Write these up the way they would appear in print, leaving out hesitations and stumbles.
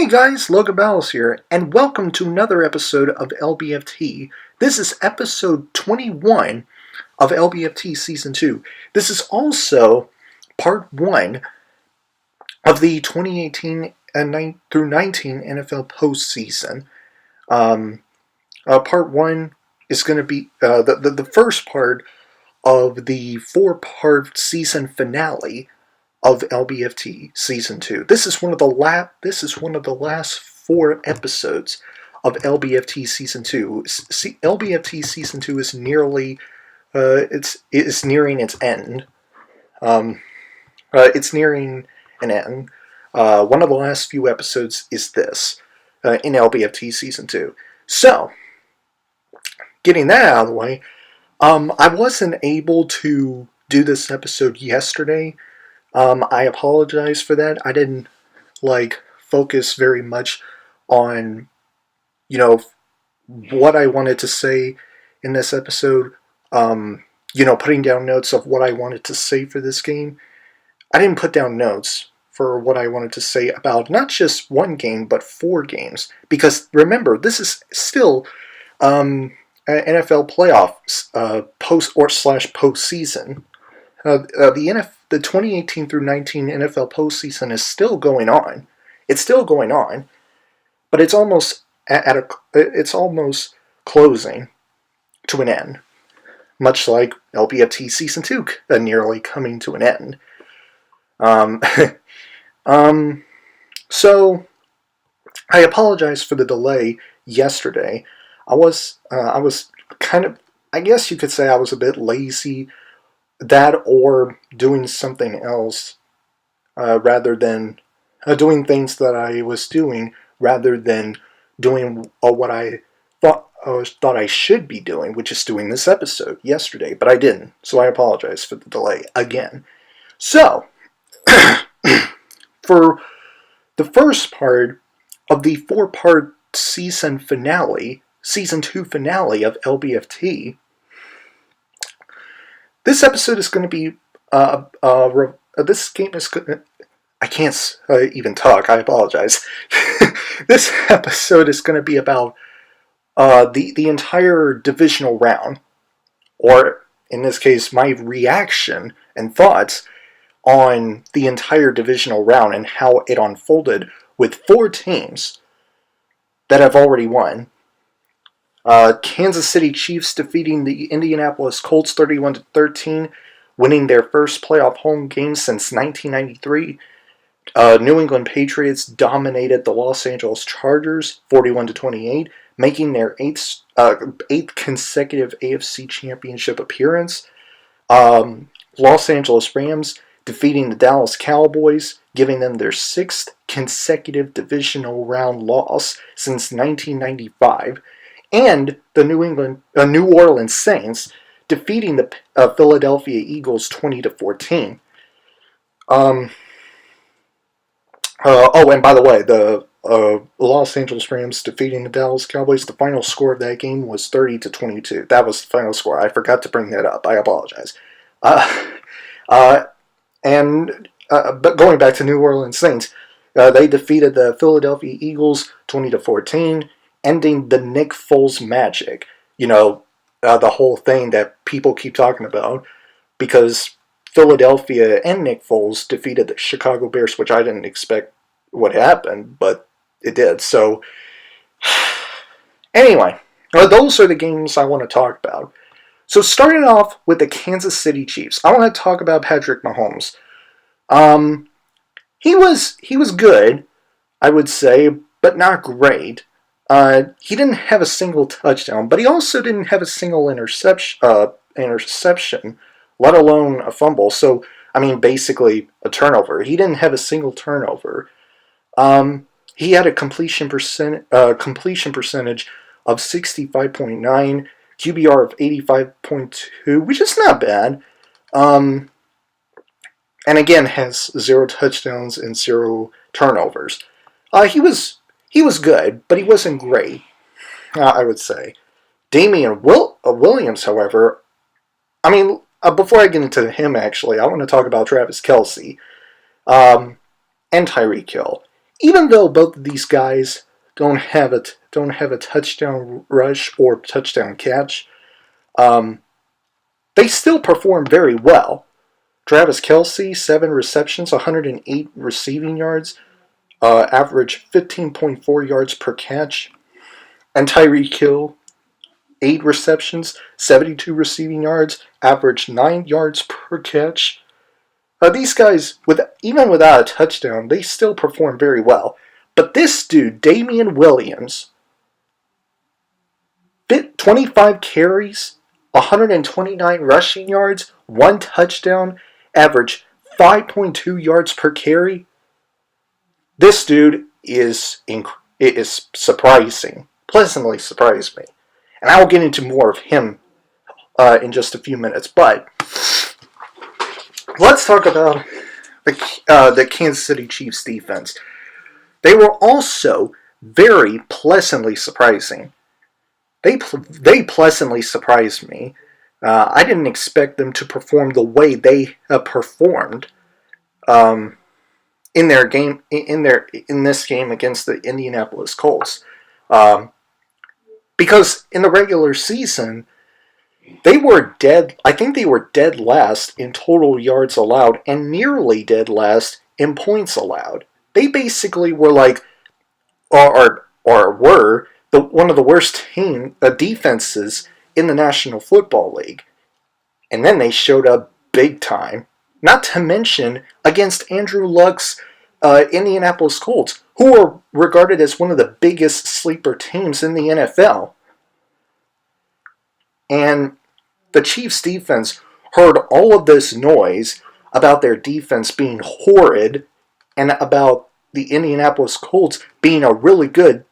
Hey guys, Logan here, and welcome to another episode of LBFT. This is episode 21 of LBFT Season 2. This is also part 1 of the 2018 through 19 NFL Postseason. Part 1 is going to be the first part of the 4-part season finale of LBFT Season 2. This is one of the last 4 episodes of LBFT Season 2. LBFT Season 2 is nearly it's nearing its end. It's nearing an end. One of the last few episodes is this in LBFT Season 2. So, getting that out of the way, I wasn't able to do this episode yesterday. I apologize for that. I didn't focus very much on what I wanted to say in this episode. Putting down notes of what I wanted to say for this game. I didn't put down notes for what I wanted to say about not just one game but 4 games, because remember, this is still NFL playoffs postseason. The 2018 through 19 NFL postseason is still going on. It's still going on, but it's almost it's almost closing to an end, much like LBFT Season 2 nearly coming to an end. So I apologize for the delay yesterday. I was kind of, I guess you could say I was a bit lazy. That or doing something else rather than doing things that I was doing rather than doing what I thought I should be doing, which is doing this episode yesterday, but I didn't. So I apologize for the delay again. So, for the first part of the 4-part season 2 finale of LBFT, this episode is going to be, this game is going to, I can't even talk, I apologize. This episode is going to be about the entire divisional round, or in this case, my reaction and thoughts on the entire divisional round and how it unfolded with 4 teams that have already won. Kansas City Chiefs defeating the Indianapolis Colts 31-13, winning their first playoff home game since 1993. New England Patriots dominated the Los Angeles Chargers 41-28, making their 8th consecutive AFC Championship appearance. Los Angeles Rams defeating the Dallas Cowboys, giving them their 6th consecutive divisional round loss since 1995. And the New Orleans Saints defeating the Philadelphia Eagles 20-14. And by the way, the Los Angeles Rams defeating the Dallas Cowboys, the final score of that game was 30-22. That was the final score. I forgot to bring that up. I apologize. But going back to New Orleans Saints, they defeated the Philadelphia Eagles 20-14. Ending the Nick Foles magic. The whole thing that people keep talking about, because Philadelphia and Nick Foles defeated the Chicago Bears, which I didn't expect would happen, but it did. So, anyway, those are the games I want to talk about. So, starting off with the Kansas City Chiefs, I want to talk about Patrick Mahomes. He was good, I would say, but not great. He didn't have a single touchdown, but he also didn't have a single interception, let alone a fumble. So, basically a turnover. He didn't have a single turnover. He had a completion percentage of 65.9, QBR of 85.2, which is not bad. And again, has 0 touchdowns and 0 turnovers. He was good, but he wasn't great, I would say. Damian Williams, however, before I get into him, actually, I want to talk about Travis Kelce and Tyree. even though both of these guys don't have a touchdown rush or touchdown catch, they still perform very well. Travis Kelce, 7 receptions, 108 receiving yards, average 15.4 yards per catch. And Tyree, 8 receptions, 72 receiving yards, average 9 yards per catch. These guys, even without a touchdown, they still perform very well. But this dude, Damian Williams, 25 carries, 129 rushing yards, 1 touchdown, average 5.2 yards per carry. This dude is surprising, pleasantly surprised me. And I will get into more of him in just a few minutes. But let's talk about the Kansas City Chiefs defense. They were also very pleasantly surprising. They pleasantly surprised me. I didn't expect them to perform the way they performed in their game in this game against the Indianapolis Colts. Because in the regular season, they were dead. I think they were dead last in total yards allowed and nearly dead last in points allowed. They basically were like, or were one of the worst defenses in the National Football League. And then they showed up big time. Not to mention against Andrew Luck's Indianapolis Colts, who are regarded as one of the biggest sleeper teams in the NFL. And the Chiefs' defense heard all of this noise about their defense being horrid and about the Indianapolis Colts being a really good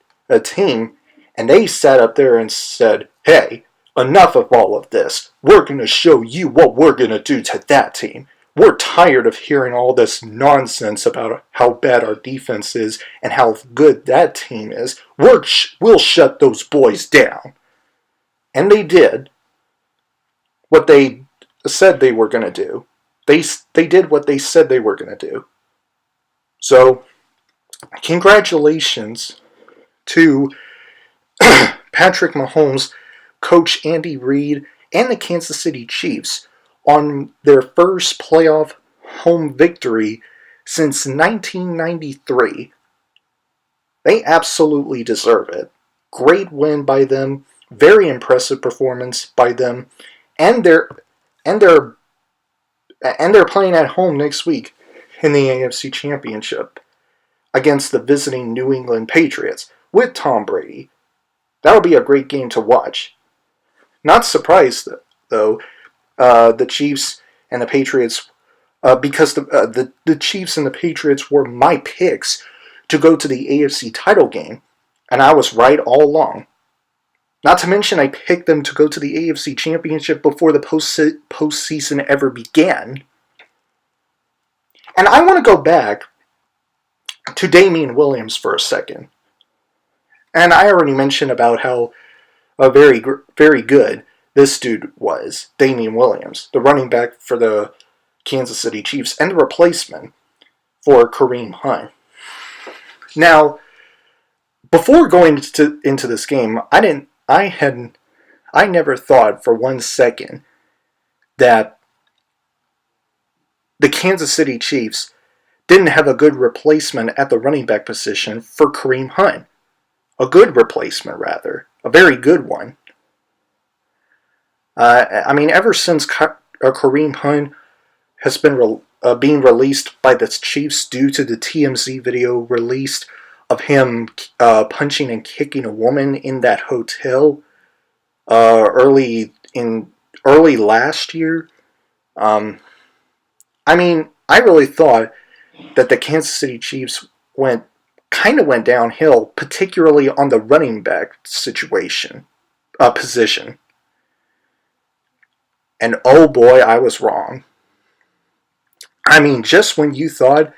team, and they sat up there and said, hey, enough of all of this. We're going to show you what we're going to do to that team. We're tired of hearing all this nonsense about how bad our defense is and how good that team is. We'll shut those boys down. And they did what they said they were going to do. They did what they said they were going to do. So, congratulations to Patrick Mahomes, Coach Andy Reid, and the Kansas City Chiefs on their first playoff home victory since 1993. They absolutely deserve it. Great win by them. Very impressive performance by them. And they're playing at home next week in the AFC Championship against the visiting New England Patriots with Tom Brady. That'll be a great game to watch. Not surprised, though, the Chiefs and the Patriots, because the Chiefs and the Patriots were my picks to go to the AFC title game, and I was right all along. Not to mention, I picked them to go to the AFC Championship before the postseason ever began. And I want to go back to Damian Williams for a second. And I already mentioned about how very, very good this dude was, Damian Williams, the running back for the Kansas City Chiefs and the replacement for Kareem Hunt. Now, before going into this game, I never thought for 1 second that the Kansas City Chiefs didn't have a good replacement at the running back position for Kareem Hunt. A good replacement, rather. A very good one. Ever since Kareem Hunt has been being released by the Chiefs due to the TMZ video released of him punching and kicking a woman in that hotel early last year. I really thought that the Kansas City Chiefs went downhill, particularly on the running back position. And oh boy, I was wrong. Just when you thought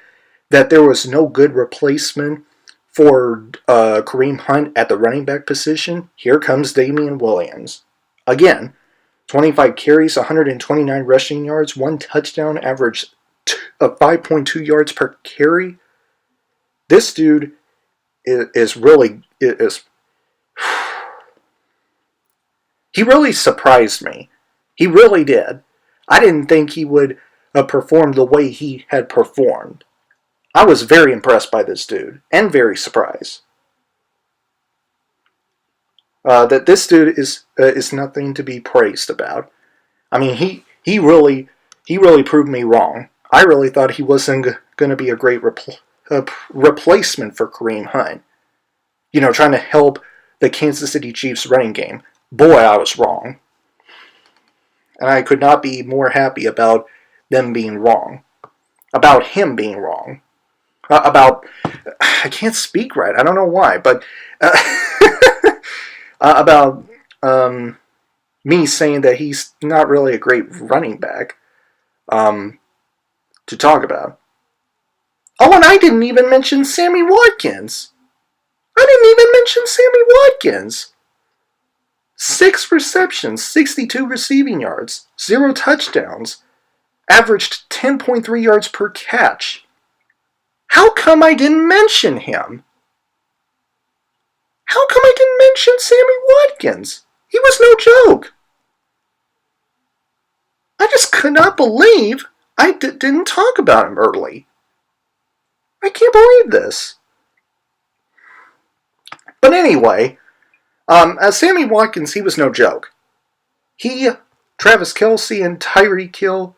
that there was no good replacement for Kareem Hunt at the running back position, here comes Damian Williams. Again, 25 carries, 129 rushing yards, 1 touchdown, average of 5.2 yards per carry. This dude is really he really surprised me. He really did. I didn't think he would perform the way he had performed. I was very impressed by this dude and very surprised. That this dude is nothing to be praised about. I mean, he really proved me wrong. I really thought he wasn't going to be a great replacement for Kareem Hunt. You know, trying to help the Kansas City Chiefs running game. Boy, I was wrong. And I could not be more happy about them being wrong. About him being wrong. I can't speak right. I don't know why, but about me saying that he's not really a great running back to talk about. Oh, and I didn't even mention Sammy Watkins. 6 receptions, 62 receiving yards, 0 touchdowns, averaged 10.3 yards per catch. How come I didn't mention him? How come I didn't mention Sammy Watkins? He was no joke. I just could not believe I didn't talk about him early. I can't believe this. But anyway, Sammy Watkins, he was no joke. He, Travis Kelce, and Tyree Kill,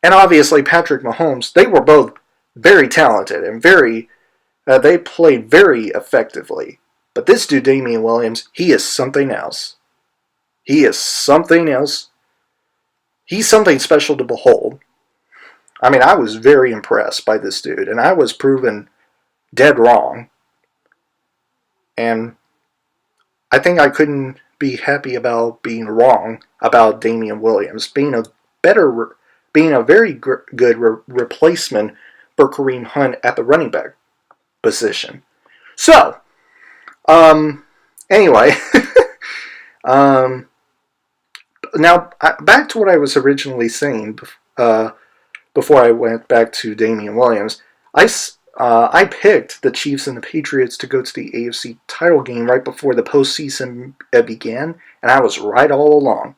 and obviously Patrick Mahomes, they were both very talented and they played very effectively. But this dude, Damian Williams, he is something else. He is something else. He's something special to behold. I mean, I was very impressed by this dude, and I was proven dead wrong. And I think I couldn't be happy about being wrong about Damian Williams being a very good replacement for Kareem Hunt at the running back position. So, anyway, now back to what I was originally saying before I went back to Damian Williams. I picked the Chiefs and the Patriots to go to the AFC title game right before the postseason began, and I was right all along.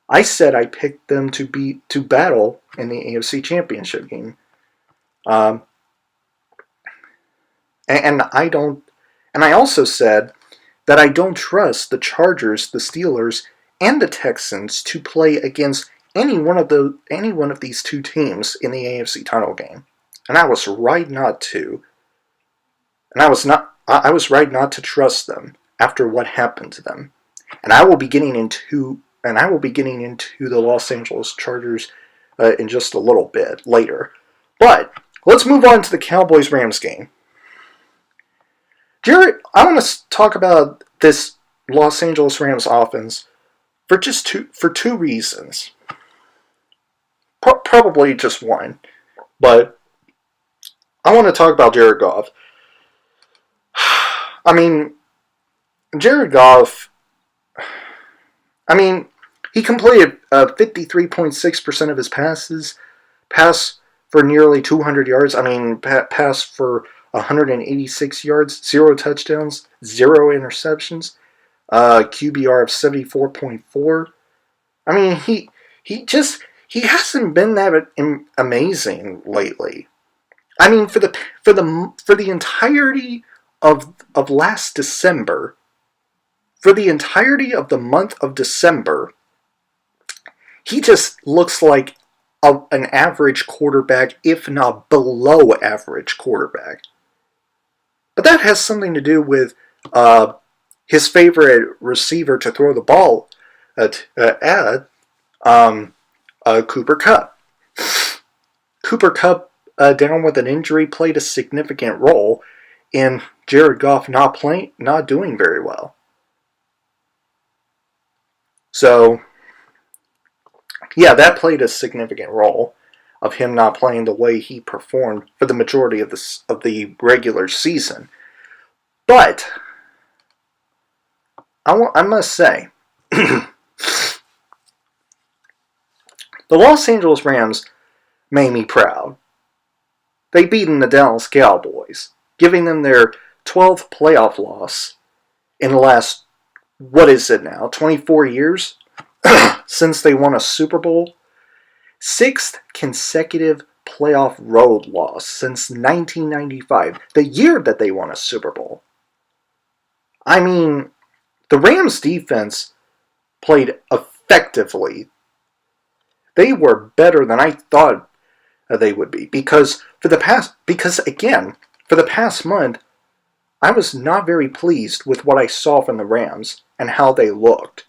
I said I picked them to battle in the AFC Championship game, and I also said that I don't trust the Chargers, the Steelers, and the Texans to play against any one of these two teams in the AFC title game. And I was right not to. And I was right not to trust them after what happened to them. And I will be getting into the Los Angeles Chargers in just a little bit later. But let's move on to the Cowboys-Rams game. Jared, I want to talk about this Los Angeles Rams offense for two reasons. Probably just one, but I want to talk about Jared Goff. I mean, Jared Goff, he completed 53.6% of his passes, pass for nearly 200 yards, pass for 186 yards, 0 touchdowns, 0 interceptions, QBR of 74.4. He hasn't been that amazing lately. For the entirety of last December, for the entirety of the month of December, he just looks like an average quarterback, if not below average quarterback. But that has something to do with his favorite receiver to throw the ball at Cooper Kupp. Cooper Kupp, down with an injury, played a significant role in Jared Goff not doing very well. So, yeah, that played a significant role of him not playing the way he performed for the majority of the regular season. But I must say, the Los Angeles Rams made me proud. they beaten the Dallas Cowboys, giving them their 12th playoff loss in the last, what is it now, 24 years since they won a Super Bowl. 6th consecutive playoff road loss since 1995, the year that they won a Super Bowl. I mean, the Rams defense played effectively. They were better than I thought they would be because for the past month, I was not very pleased with what I saw from the Rams and how they looked.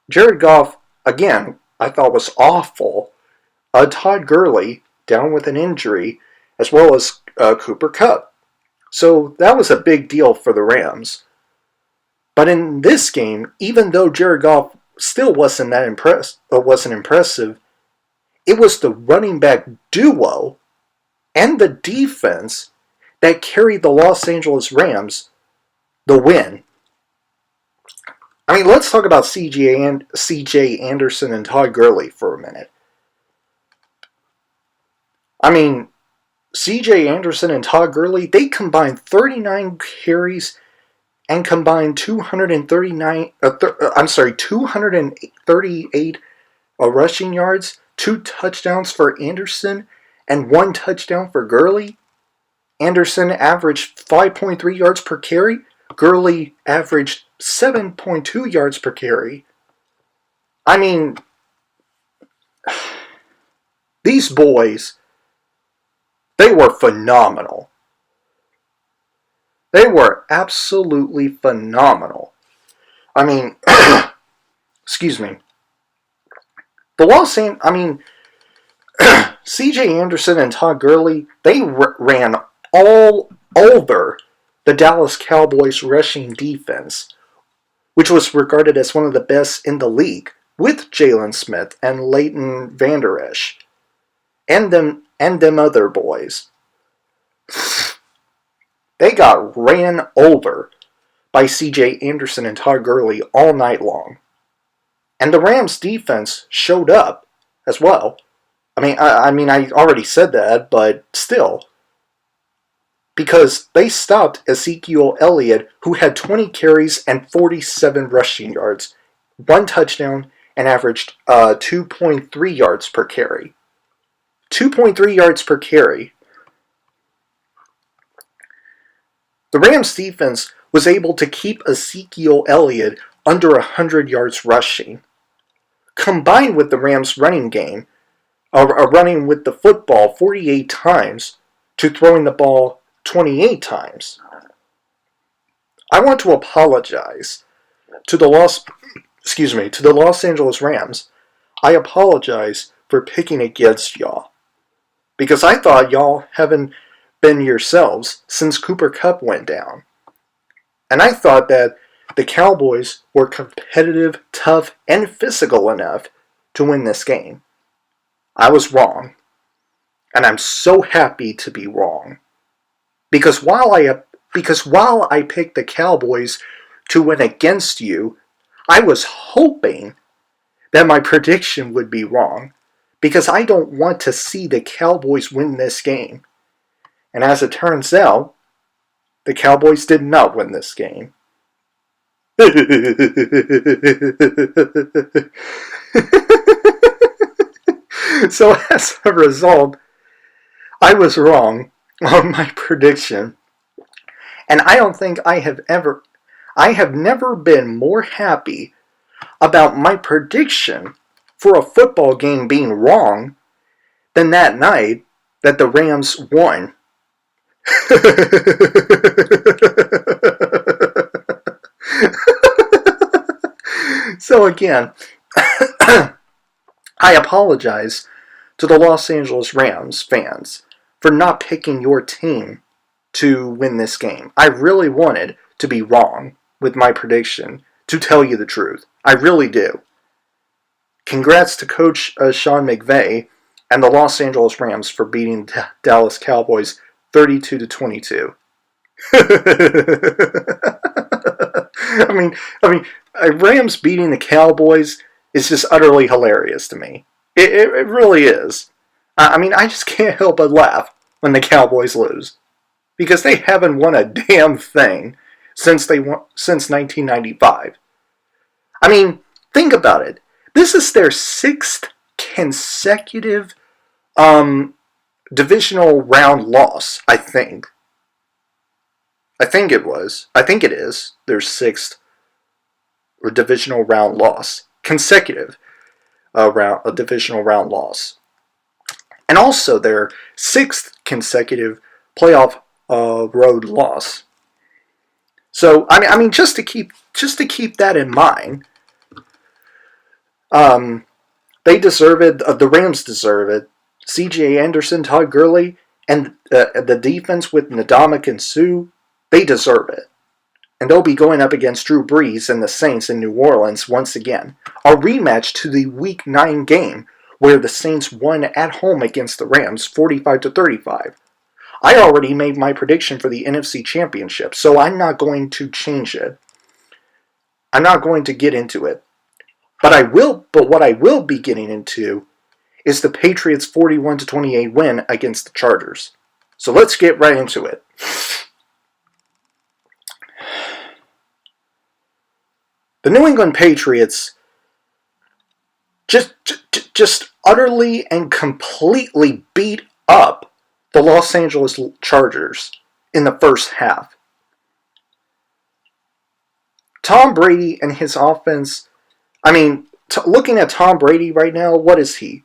Jared Goff, again, I thought was awful. Todd Gurley, down with an injury, as well as Cooper Kupp. So that was a big deal for the Rams. But in this game, even though Jared Goff still wasn't impressive, it was the running back duo and the defense that carried the Los Angeles Rams the win. I mean, let's talk about C.J. Anderson and Todd Gurley for a minute. I mean, C.J. Anderson and Todd Gurley, they combined 39 carries and combined 238 rushing yards, 2 touchdowns for Anderson, and 1 touchdown for Gurley. Anderson averaged 5.3 yards per carry. Gurley averaged 7.2 yards per carry. I mean, these boys, they were phenomenal. They were absolutely phenomenal. I mean, excuse me. C.J. Anderson and Todd Gurley, they ran all over the Dallas Cowboys rushing defense, which was regarded as one of the best in the league, with Jalen Smith and Leighton Vander Esch, and them other boys. They got ran over by C.J. Anderson and Todd Gurley all night long. And the Rams defense showed up as well. I mean, I already said that, but still. Because they stopped Ezekiel Elliott, who had 20 carries and 47 rushing yards, 1 touchdown, and averaged 2.3 yards per carry. 2.3 yards per carry. The Rams defense was able to keep Ezekiel Elliott under 100 yards rushing. Combined with the Rams running game, running with the football 48 times to throwing the ball 28 times. I want to apologize to the Los Angeles Rams. I apologize for picking against y'all, because I thought y'all haven't been yourselves since Cooper Kupp went down. And I thought that the Cowboys were competitive, tough, and physical enough to win this game. I was wrong. And I'm so happy to be wrong. Because while I picked the Cowboys to win against you, I was hoping that my prediction would be wrong. Because I don't want to see the Cowboys win this game. And as it turns out, the Cowboys did not win this game. So as a result, I was wrong on my prediction. And I don't think I have never been more happy about my prediction for a football game being wrong than that night that the Rams won. So again, I apologize to the Los Angeles Rams fans for not picking your team to win this game. I really wanted to be wrong with my prediction, to tell you the truth. I really do. Congrats to Coach Sean McVay and the Los Angeles Rams for beating the Dallas Cowboys 32-22. I mean, Rams beating the Cowboys is just utterly hilarious to me. It really is. I mean, I just can't help but laugh when the Cowboys lose. Because they haven't won a damn thing since 1995. I mean, think about it. This is their 6th consecutive divisional round loss, I think. I think it is their 6th or divisional round loss. Consecutive a divisional round loss. And also their 6th consecutive playoff road loss. So I mean, just to keep that in mind, they deserve it. The Rams deserve it. C.J. Anderson, Todd Gurley, and the defense with Ndamukong Suh, they deserve it. And they'll be going up against Drew Brees and the Saints in New Orleans once again. A rematch to the Week 9 game where the Saints won at home against the Rams 45-35. I already made my prediction for the NFC Championship, so I'm not going to change it. I'm not going to get into it. But what I will be getting into is the Patriots' 41-28 win against the Chargers. So let's get right into it. The New England Patriots just utterly and completely beat up the Los Angeles Chargers in the first half. Tom Brady and his offense, I mean, looking at Tom Brady right now, what is he?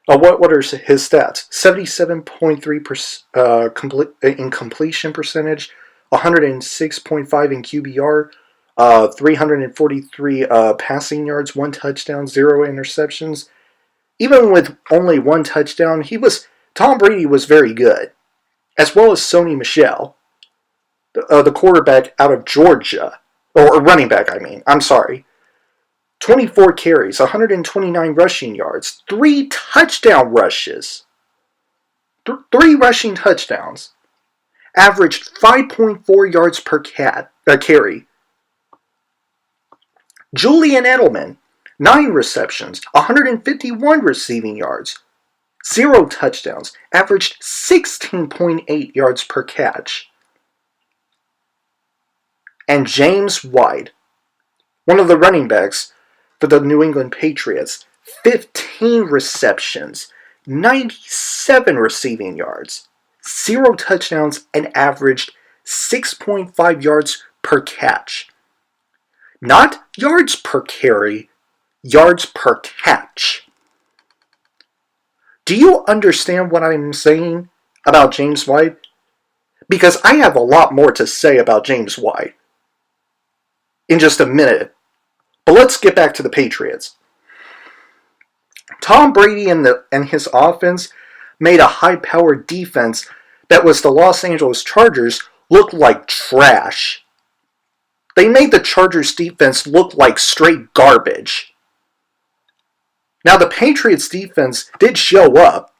What are his stats? 77.3% in completion percentage, 106.5 in QBR, 343 passing yards, 1 touchdown, 0 interceptions. Even with only 1 touchdown, Tom Brady was very good, as well as Sony Michel, the quarterback out of Georgia, or running back, I'm sorry. 24 carries, 129 rushing yards, 3 touchdown rushes, 3 rushing touchdowns, averaged 5.4 yards per carry. Julian Edelman, 9 receptions, 151 receiving yards, 0 touchdowns, averaged 16.8 yards per catch. And James White, one of the running backs for the New England Patriots, 15 receptions, 97 receiving yards, 0 touchdowns, and averaged 6.5 yards per catch. Not yards per carry, yards per catch. Do you understand what I'm saying about James White? Because I have a lot more to say about James White in just a minute. But let's get back to the Patriots. Tom Brady and his offense made a high-powered defense that was the Los Angeles Chargers look like trash. They made the Chargers defense look like straight garbage. Now, the Patriots defense did show up.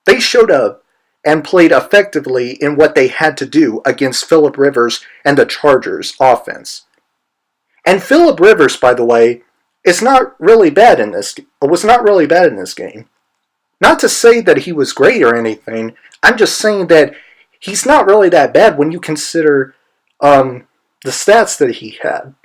They showed up and played effectively in what they had to do against Phillip Rivers and the Chargers offense. And Phillip Rivers, by the way, was not really bad in this game. Not to say that he was great or anything. I'm just saying that he's not really that bad when you consider the stats that he had.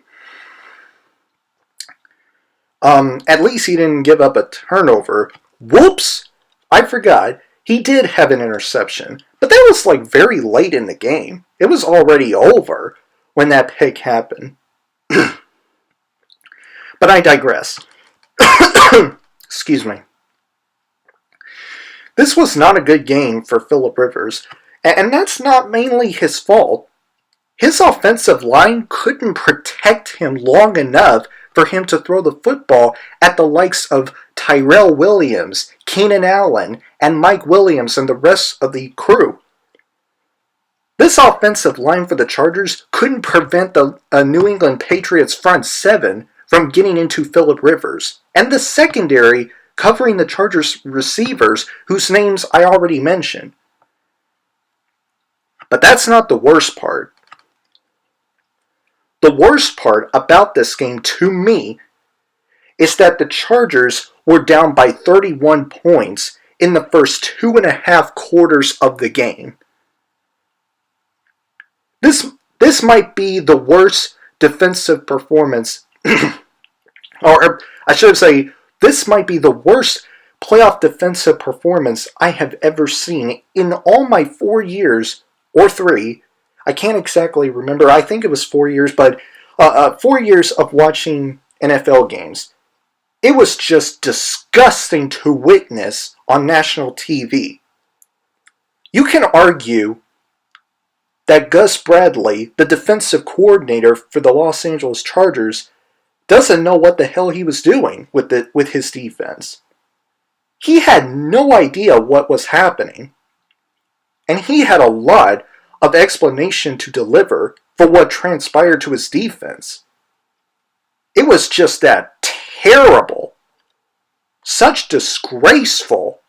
At least he didn't give up a turnover. Whoops! I forgot. He did have an interception. But that was like very late in the game. It was already over when that pick happened. But I digress. Excuse me. This was not a good game for Phillip Rivers, and that's not mainly his fault. His offensive line couldn't protect him long enough for him to throw the football at the likes of Tyrell Williams, Keenan Allen, and Mike Williams and the rest of the crew. This offensive line for the Chargers couldn't prevent the New England Patriots front 7 from getting into Phillip Rivers, and the secondary covering the Chargers receivers whose names I already mentioned. But that's not the worst part. The worst part about this game to me is that the Chargers were down by 31 points in the first 2.5 quarters of the game. This might be the worst defensive performance, or I should say, this might be the worst playoff defensive performance I have ever seen in all my 4 years, or 3. I can't exactly remember. I think it was 4 years, but 4 years of watching NFL games. It was just disgusting to witness on national TV. You can argue that Gus Bradley, the defensive coordinator for the Los Angeles Chargers, doesn't know what the hell he was doing with his defense. He had no idea what was happening. And he had a lot of explanation to deliver for what transpired to his defense. It was just that terrible, such disgraceful,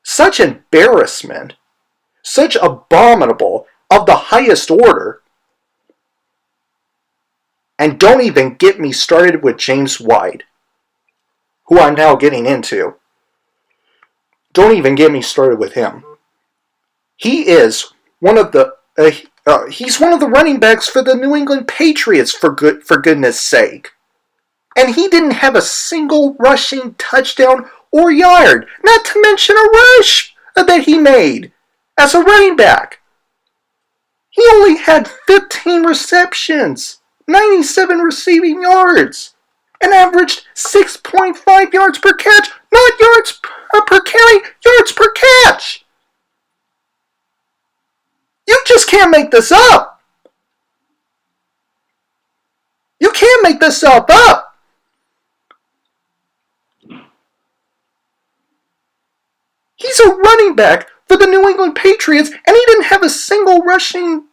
such embarrassment, such abominable, of the highest order. And don't even get me started with James White, who I'm now getting into. Don't even get me started with him. He is one of the he's one of the running backs for the New England Patriots, for goodness sake. And he didn't have a single rushing touchdown or yard, not to mention a rush that he made as a running back. He only had 15 receptions, 97 receiving yards, and averaged 6.5 yards per catch, not yards per carry, yards per catch. You just can't make this up. You can't make this stuff up. He's a running back for the New England Patriots, and he didn't have a single rushing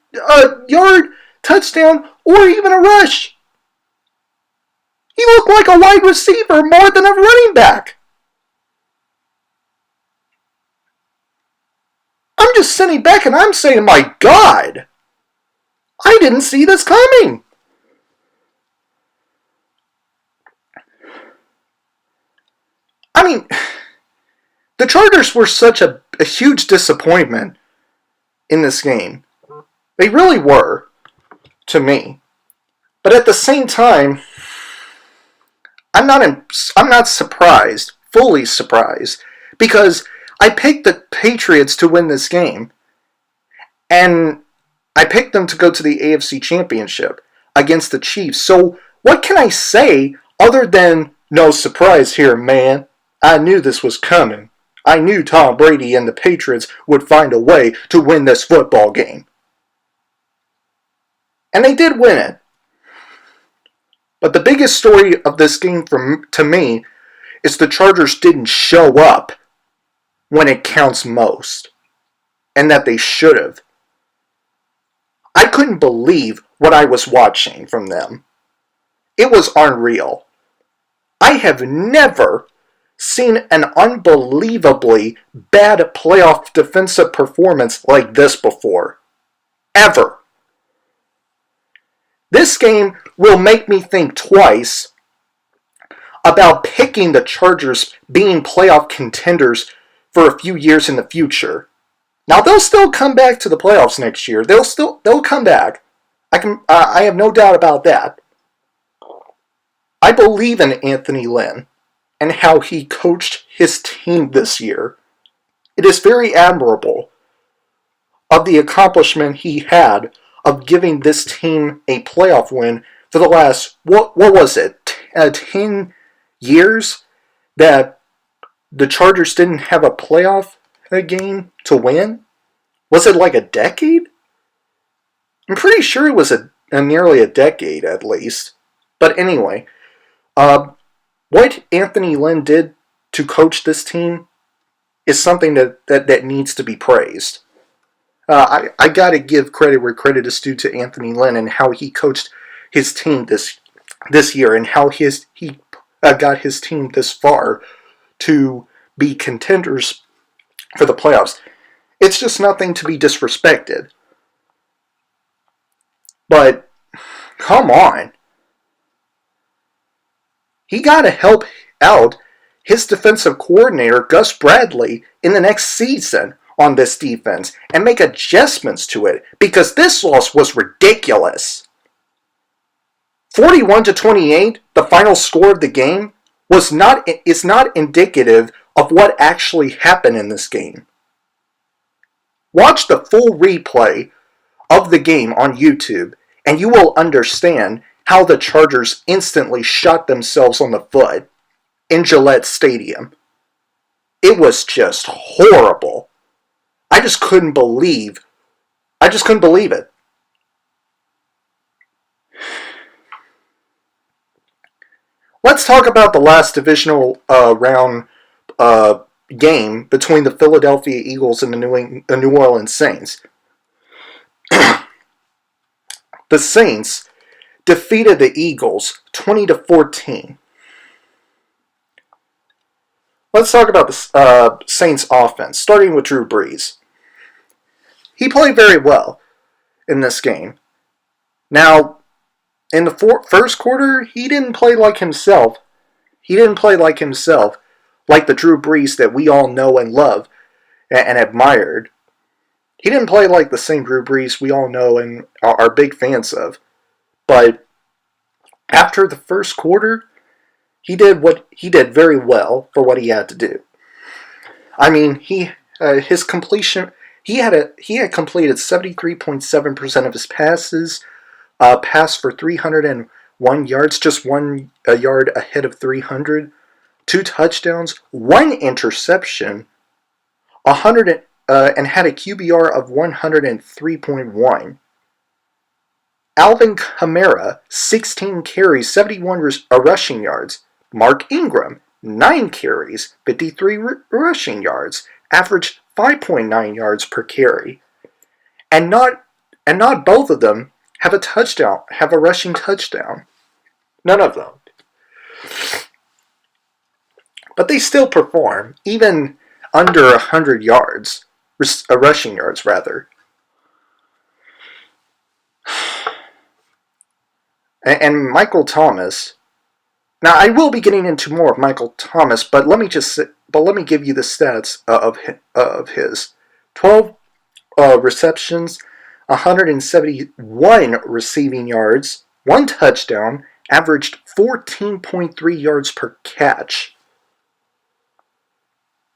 yard, touchdown, or even a rush. He looked like a wide receiver more than a running back. I'm just sitting back and I'm saying, my God, I didn't see this coming. I mean, the Chargers were such a huge disappointment in this game. They really were, to me. But at the same time, I'm not surprised, fully surprised, because I picked the Patriots to win this game, and I picked them to go to the AFC Championship against the Chiefs. So what can I say other than, no surprise here, man? I knew this was coming. I knew Tom Brady and the Patriots would find a way to win this football game. And they did win it. But the biggest story of this game to me is the Chargers didn't show up when it counts most. And that they should have. I couldn't believe what I was watching from them. It was unreal. I have never seen an unbelievably bad playoff defensive performance like this before. Ever. This game will make me think twice about picking the Chargers being playoff contenders for a few years in the future. Now they'll still come back to the playoffs next year. They'll come back. I have no doubt about that. I believe in Anthony Lynn and how he coached his team this year. It is very admirable of the accomplishment he had of giving this team a playoff win for the last, what was it, 10 years that the Chargers didn't have a playoff game to win? Was it like a decade? I'm pretty sure it was nearly a decade at least. But anyway, what Anthony Lynn did to coach this team is something that needs to be praised. I got to give credit where credit is due to Anthony Lynn and how he coached his team this year and how he got his team this far to be contenders for the playoffs. It's just nothing to be disrespected. But come on. He got to help out his defensive coordinator, Gus Bradley, in the next season on this defense and make adjustments to it, because this loss was ridiculous. 41-28, the final score of the game, is not indicative of what actually happened in this game. Watch the full replay of the game on YouTube, and you will understand how the Chargers instantly shot themselves on the foot in Gillette Stadium. It was just horrible. I just couldn't believe it. Let's talk about the last divisional round game between the Philadelphia Eagles and the New Orleans Saints. The Saints defeated the Eagles 20-14. Let's talk about the Saints offense, starting with Drew Brees. He played very well in this game. Now, in the first quarter, he didn't play like himself. He didn't play like himself, like the Drew Brees that we all know and love and admired. He didn't play like the same Drew Brees we all know and are big fans of. But after the first quarter, he did very well for what he had to do. I mean, his completion, he had completed 73.7% of his passes, passed for 301 yards, just 1 yard ahead of 300, 2 touchdowns, 1 interception, and had a QBR of 103.1. Alvin Kamara, 16 carries, 71 rushing yards. Mark Ingram, 9 carries, 53 rushing yards, averaged 5.9 yards per carry. And not both of them have a rushing touchdown. None of them. But they still perform, even under 100 yards, rushing yards rather. And Michael Thomas. Now, I will be getting into more of Michael Thomas, but let me give you the stats of his 12 receptions, 171 receiving yards, 1 touchdown, averaged 14.3 yards per catch.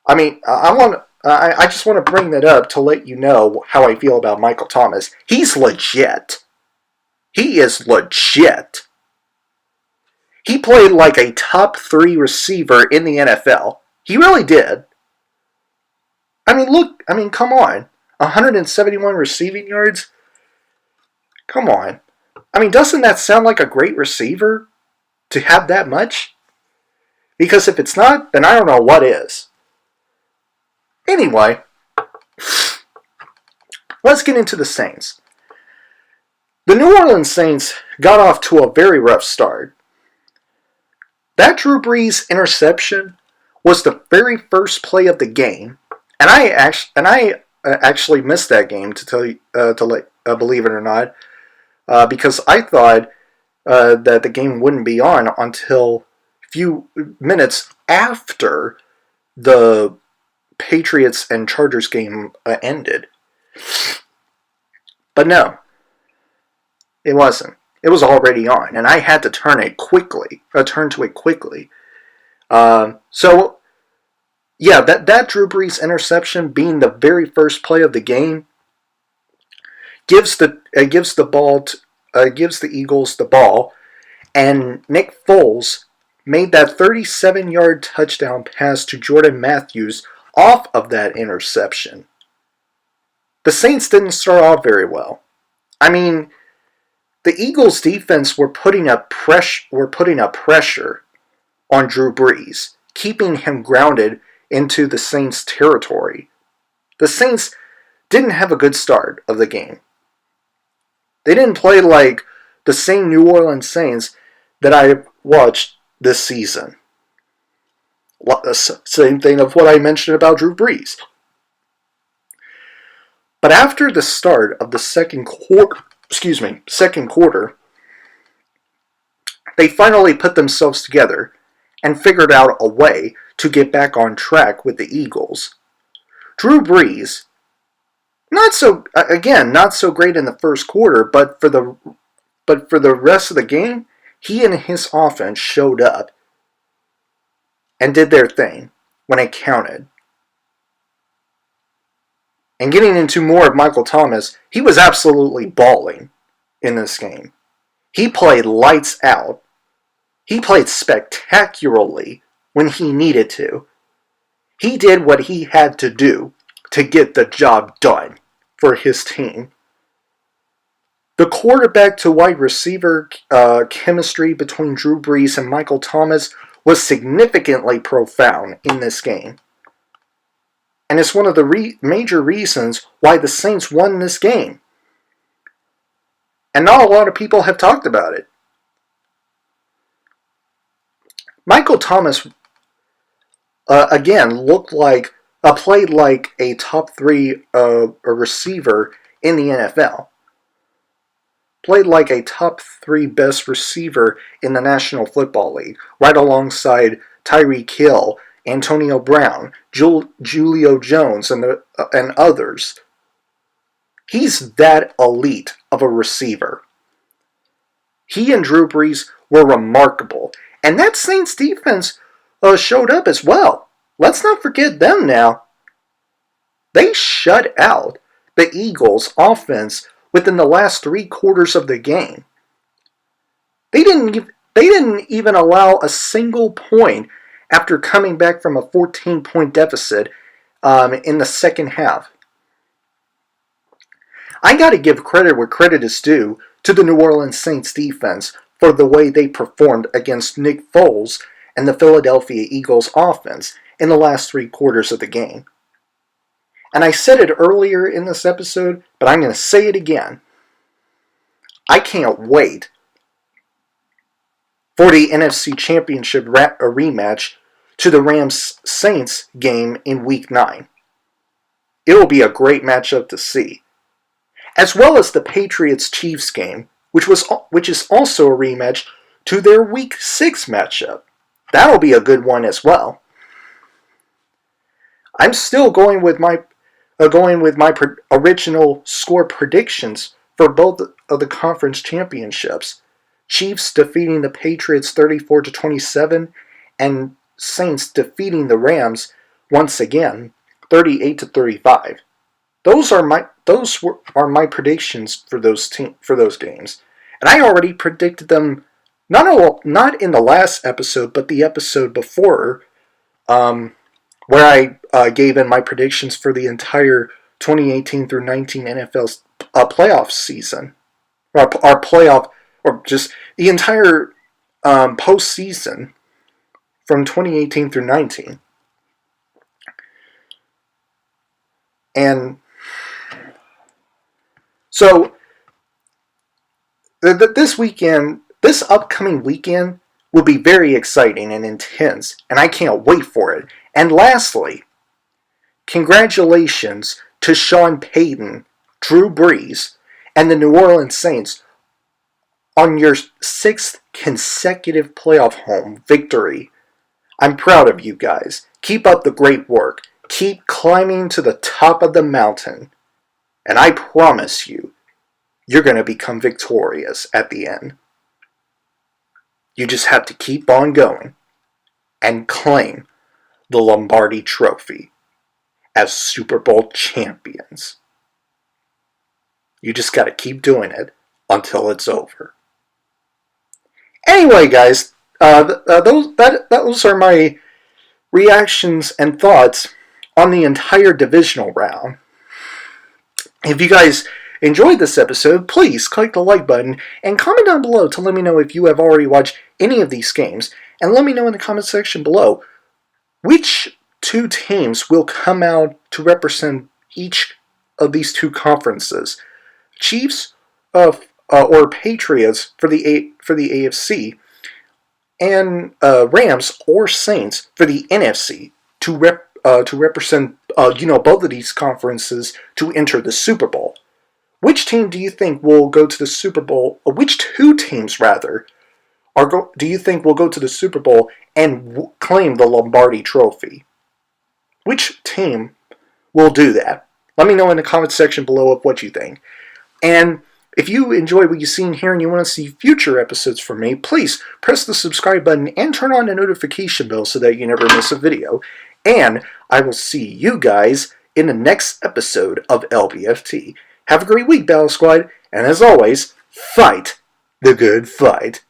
I mean, I just want to bring that up to let you know how I feel about Michael Thomas. He's legit. He is legit. He played like a top 3 receiver in the NFL. He really did. I mean, come on. 171 receiving yards? Come on. I mean, doesn't that sound like a great receiver to have that much? Because if it's not, then I don't know what is. Anyway, let's get into the Saints. The New Orleans Saints got off to a very rough start. That Drew Brees interception was the very first play of the game, and I actually missed that game believe it or not, because I thought that the game wouldn't be on until a few minutes after the Patriots and Chargers game ended. It wasn't. It was already on, and I had to turn to it quickly. That Drew Brees interception being the very first play of the game gives the Eagles the ball, and Nick Foles made that 37-yard touchdown pass to Jordan Matthews off of that interception. The Saints didn't start off very well. I mean, the Eagles' defense were putting up pressure on Drew Brees, keeping him grounded into the Saints' territory. The Saints didn't have a good start of the game. They didn't play like the same New Orleans Saints that I watched this season. Same thing of what I mentioned about Drew Brees. But after the start of the second quarter, they finally put themselves together and figured out a way to get back on track with the Eagles. Drew Brees, not so great in the first quarter, but for the rest of the game, he and his offense showed up and did their thing when it counted. And getting into more of Michael Thomas, he was absolutely balling in this game. He played lights out. He played spectacularly when he needed to. He did what he had to do to get the job done for his team. The quarterback to wide receiver chemistry between Drew Brees and Michael Thomas was significantly profound in this game. And it's one of the major reasons why the Saints won this game. And not a lot of people have talked about it. Michael Thomas, again, played like a top 3 receiver in the NFL. Played like a top 3 best receiver in the National Football League, right alongside Tyree, Antonio Brown, Julio Jones, and others. He's that elite of a receiver. He and Drew Brees were remarkable. And that Saints defense showed up as well. Let's not forget them now. They shut out the Eagles' offense within the last 3 quarters of the game. They didn't even allow a single point after coming back from a 14-point deficit in the second half. I got to give credit where credit is due to the New Orleans Saints defense for the way they performed against Nick Foles and the Philadelphia Eagles offense in the last 3 quarters of the game. And I said it earlier in this episode, but I'm going to say it again. I can't wait for the NFC Championship rematch to the Rams-Saints game in Week 9. It will be a great matchup to see. As well as the Patriots-Chiefs game, which is also a rematch to their Week 6 matchup. That'll be a good one as well. I'm still going with my original score predictions for both of the conference championships. Chiefs defeating the Patriots 34-27, and Saints defeating the Rams once again 38-35. Those are my predictions for those games, and I already predicted them not in the last episode, but the episode before, where I gave in my predictions for the entire 2018 through 19 NFL playoff season, or playoff, or just the entire postseason from 2018 through 19. And so this upcoming weekend will be very exciting and intense, and I can't wait for it. And lastly, congratulations to Sean Payton, Drew Brees, and the New Orleans Saints on your 6th consecutive playoff home victory. I'm proud of you guys. Keep up the great work. Keep climbing to the top of the mountain. And I promise you, you're going to become victorious at the end. You just have to keep on going and claim the Lombardi Trophy as Super Bowl champions. You just got to keep doing it until it's over. Anyway, guys, those are my reactions and thoughts on the entire divisional round. If you guys enjoyed this episode, please click the like button and comment down below to let me know if you have already watched any of these games, and let me know in the comment section below which 2 teams will come out to represent each of these 2 conferences. Chiefs or Patriots for the AFC, and Rams or Saints for the NFC to represent both of these conferences to enter the Super Bowl. Which team do you think will go to the Super Bowl? Or which 2 teams rather do you think will go to the Super Bowl and claim the Lombardi Trophy? Which team will do that? Let me know in the comment section below of what you think. And if you enjoy what you've seen here and you want to see future episodes from me, please press the subscribe button and turn on the notification bell so that you never miss a video. And I will see you guys in the next episode of LBFT. Have a great week, Battle Squad, and as always, fight the good fight.